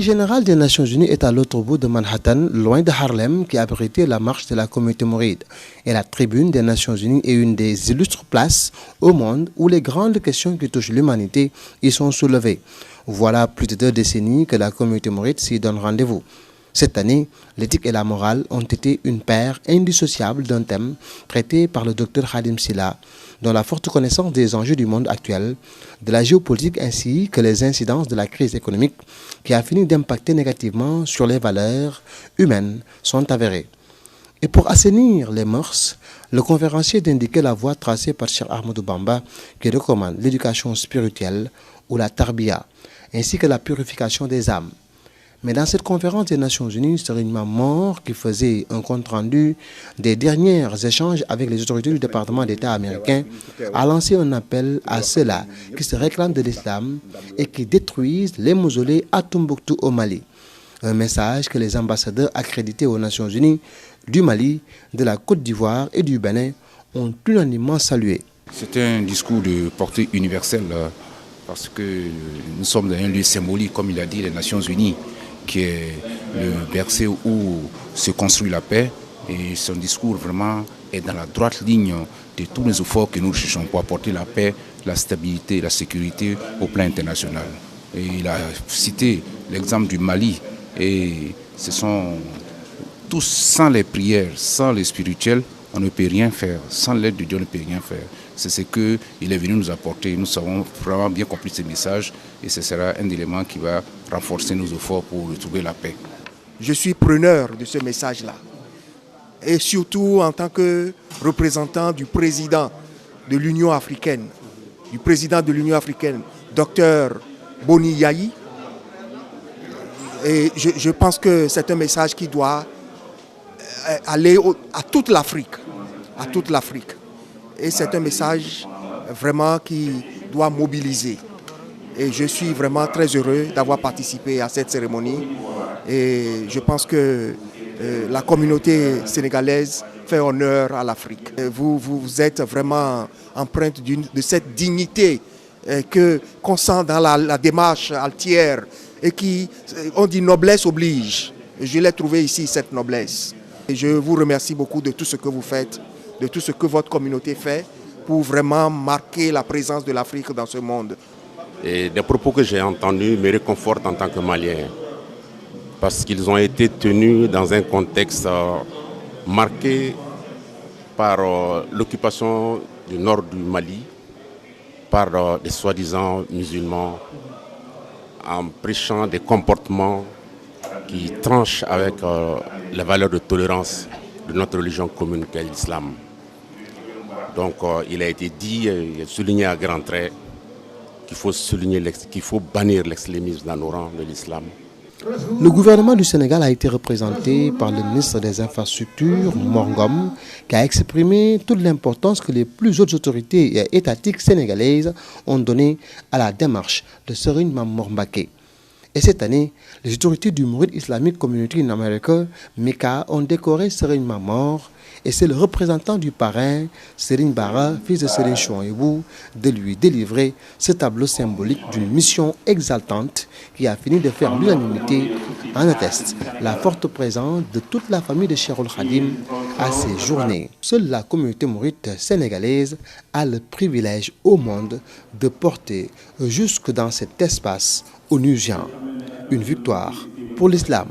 quartier général des Nations Unies est à l'autre bout de Manhattan, loin de Harlem, qui abritait la marche de la communauté mouride. Et la tribune des Nations Unies est une des illustres places au monde où les grandes questions qui touchent l'humanité y sont soulevées. Voilà plus de 2 décennies que la communauté mouride s'y donne rendez-vous. Cette année, l'éthique et la morale ont été une paire indissociable d'un thème traité par le Dr Khadim Sylla, dont la forte connaissance des enjeux du monde actuel, de la géopolitique ainsi que les incidences de la crise économique qui a fini d'impacter négativement sur les valeurs humaines sont avérées. Et pour assainir les mœurs, le conférencier d'indiquer la voie tracée par Cheikh Ahmadou Bamba qui recommande l'éducation spirituelle ou la tarbiya, ainsi que la purification des âmes. Mais dans cette conférence des Nations Unies, Serigne Mame Mor, qui faisait un compte-rendu des derniers échanges avec les autorités du département d'État américain, a lancé un appel à ceux-là qui se réclament de l'islam et qui détruisent les mausolées à Tombouctou au Mali. Un message que les ambassadeurs accrédités aux Nations Unies du Mali, de la Côte d'Ivoire et du Bénin ont unanimement salué. C'est un discours de portée universelle parce que nous sommes dans un lieu symbolique, comme il a dit, les Nations Unies, qui est le berceau où se construit la paix. Et son discours vraiment est dans la droite ligne de tous les efforts que nous cherchons pour apporter la paix, la stabilité et la sécurité au plan international. Et il a cité l'exemple du Mali. Et ce sont tous, sans les prières, sans les spirituels, on ne peut rien faire. Sans l'aide de Dieu, on ne peut rien faire. C'est ce qu'il est venu nous apporter. Nous avons vraiment bien compris ce message et ce sera un élément qui va renforcer nos efforts pour retrouver la paix. Je suis preneur de ce message-là. Et surtout en tant que représentant du président de l'Union africaine, Dr Boni Yayi. Et je pense que c'est un message qui doit aller à toute l'Afrique. Et c'est un message vraiment qui doit mobiliser. Et je suis vraiment très heureux d'avoir participé à cette cérémonie. Et je pense que la communauté sénégalaise fait honneur à l'Afrique. Vous êtes vraiment empreinte de cette dignité qu'on sent dans la démarche altière et qui, on dit noblesse oblige. Je l'ai trouvé ici, cette noblesse. Et je vous remercie beaucoup de tout ce que vous faites, de tout ce que votre communauté fait pour vraiment marquer la présence de l'Afrique dans ce monde. Et des propos que j'ai entendus me réconfortent en tant que Malien, parce qu'ils ont été tenus dans un contexte marqué par l'occupation du nord du Mali, par des soi-disant musulmans, en prêchant des comportements qui tranchent avec les valeurs de tolérance de notre religion commune qu'est l'islam. Donc il a été dit, souligné à grands traits, qu'il faut bannir l'extrémisme dans nos rangs de l'islam. Le gouvernement du Sénégal a été représenté par le ministre des Infrastructures, Mor Ngom, qui a exprimé toute l'importance que les plus hautes autorités étatiques sénégalaises ont donnée à la démarche de Serigne Mame Mor Mbacké. Et cette année, les autorités du Mouride Islamic Community in America, MICA, ont décoré Serigne Mame Mor et c'est le représentant du parrain, Serigne Bara, fils de Serigne Chouaïbou, de lui délivrer ce tableau symbolique d'une mission exaltante qui a fini de faire l'unanimité, en atteste la forte présence de toute la famille de Cheikhoul Khadim à ces journées. Seule la communauté mouride sénégalaise a le privilège au monde de porter jusque dans cet espace onusien une victoire pour l'islam.